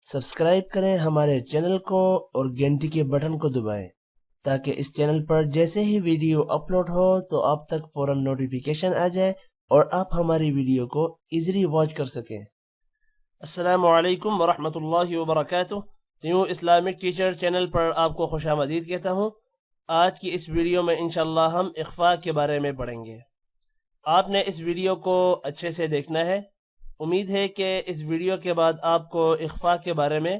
Subscribe کریں ہمارے channel کو اور گھنٹی کے بٹن کو دبائیں تاکہ اس چینل پر جیسے ہی ویڈیو اپلوڈ ہو تو آپ تک فوراً نوٹیفیکیشن آ جائے اور آپ ہماری ویڈیو کو ایزیلی واچ کر سکیں۔ السلام علیکم ورحمۃ اللہ وبرکاتہ۔ نیو اسلامک ٹیچر چینل پر آپ کو خوش آمدید کہتا ہوں۔ آج کی اس ویڈیو میں انشاءاللہ ہم اخفاء کے بارے میں پڑھیں گے۔ آپ نے اس ویڈیو کو اچھے سے دیکھنا ہے۔ امید ہے کہ اس ویڈیو کے بعد آپ کو اخفاء کے بارے میں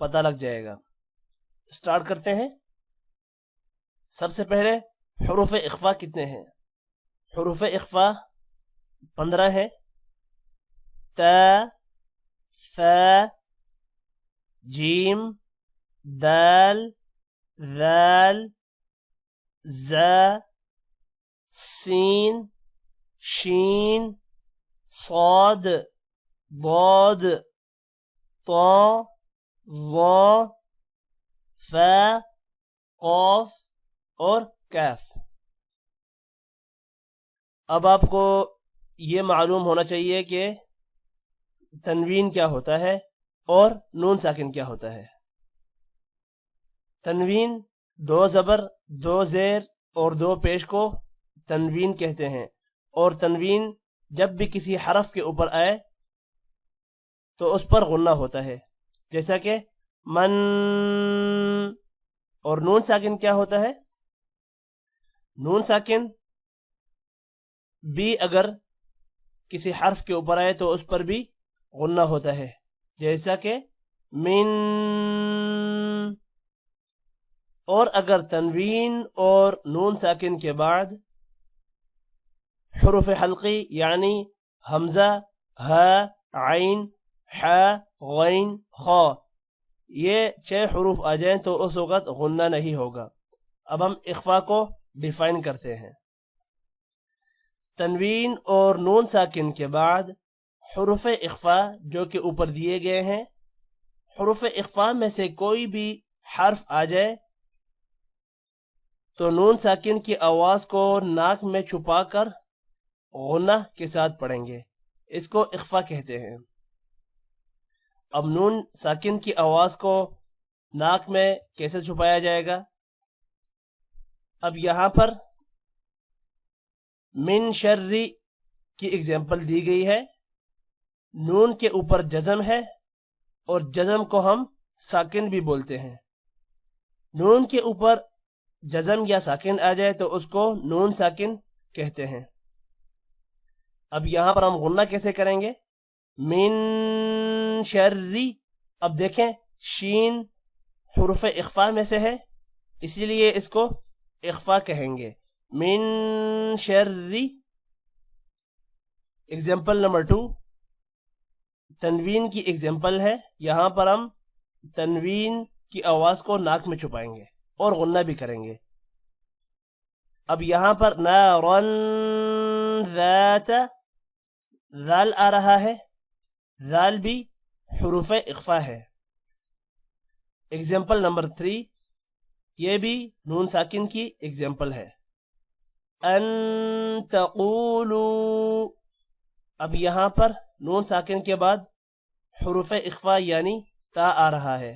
پتہ لگ جائے گا۔ سٹارٹ کرتے ہیں۔ سب سے پہلے حروف اخفاء کتنے ہیں؟ حروف اخفاء 15 ہیں۔ تا، ثا، جیم، دال، ذال، زا، سین، شین، صاد، ضاد، طا، ظا، فا، قاف اور کاف۔ اب آپ کو یہ معلوم ہونا چاہیے کہ تنوین کیا ہوتا ہے اور نون ساکن کیا ہوتا ہے۔ تنوین 2 زبر، 2 زیر اور 2 پیش کو تنوین کہتے ہیں، اور تنوین جب بھی کسی حرف کے اوپر آئے تو اس پر غنہ ہوتا ہے، جیسا کہ من۔ اور نون ساکن کیا ہوتا ہے؟ نون ساکن بھی اگر کسی حرف کے اوپر آئے تو اس پر بھی غنہ ہوتا ہے، جیسا کہ من۔ اور اگر تنوین اور نون ساکن کے بعد حروف حلقی یعنی حمزہ، ہا، عین، ح، غین، خا یہ 6 حروف آ جائیں تو اس وقت غنہ نہیں ہوگا۔ اب ہم اخفاء کو ڈیفائن کرتے ہیں۔ تنوین اور نون ساکن کے بعد حروف اخفاء جو کہ اوپر دیے گئے ہیں، حروف اخفاء میں سے کوئی بھی حرف آ جائے تو نون ساکن کی آواز کو ناک میں چھپا کر غنہ کے ساتھ پڑھیں گے، اس کو اخفاء کہتے ہیں۔ اب نون ساکن کی آواز کو ناک میں کیسے چھپایا جائے گا؟ اب یہاں پر من شر کی اگزامپل دی گئی ہے۔ نون کے اوپر جزم ہے اور جزم کو ہم ساکن بھی بولتے ہیں۔ نون کے اوپر جزم یا ساکن آ جائے تو اس کو نون ساکن کہتے ہیں۔ اب یہاں پر ہم غنہ کیسے کریں گے؟ من شری۔ اب دیکھیں شین حروف اخفاء میں سے ہے، اسی لیے اس کو اخفاء کہیں گے۔ من شری۔ ایگزامپل نمبر 2 تنوین کی ایگزامپل ہے۔ یہاں پر ہم تنوین کی آواز کو ناک میں چھپائیں گے اور غنہ بھی کریں گے۔ اب یہاں پر نارن ذات، ذال آ رہا ہے، ذال بھی حروف اخفاء ہے۔ ایگزامپل نمبر 3 یہ بھی نون ساکن کی ایگزامپل ہے۔ ان تقولوا۔ اب یہاں پر نون ساکن کے بعد حروف اخفاء یعنی تا آ رہا ہے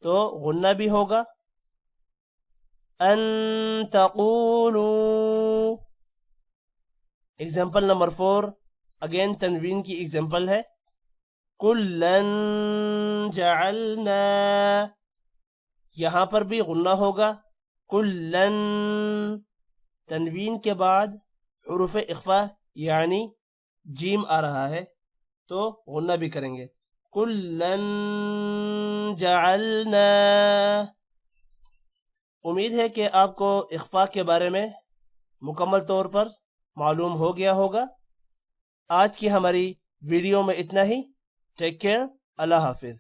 تو غنہ بھی ہوگا۔ ان تقولوا۔ ایگزامپل نمبر 4 اگین تنوین کی ایگزامپل ہے۔ کلن جعلنا، یہاں پر بھی غنہ ہوگا۔ کلن، تنوین کے بعد حروف اخفاء یعنی جیم آ رہا ہے تو غنہ بھی کریں گے۔ کلن جعلنا۔ امید ہے کہ آپ کو اخفاء کے بارے میں مکمل طور پر معلوم ہو گیا ہوگا۔ آج کی ہماری ویڈیو میں اتنا ہی۔ ٹیک کیئر، اللہ حافظ۔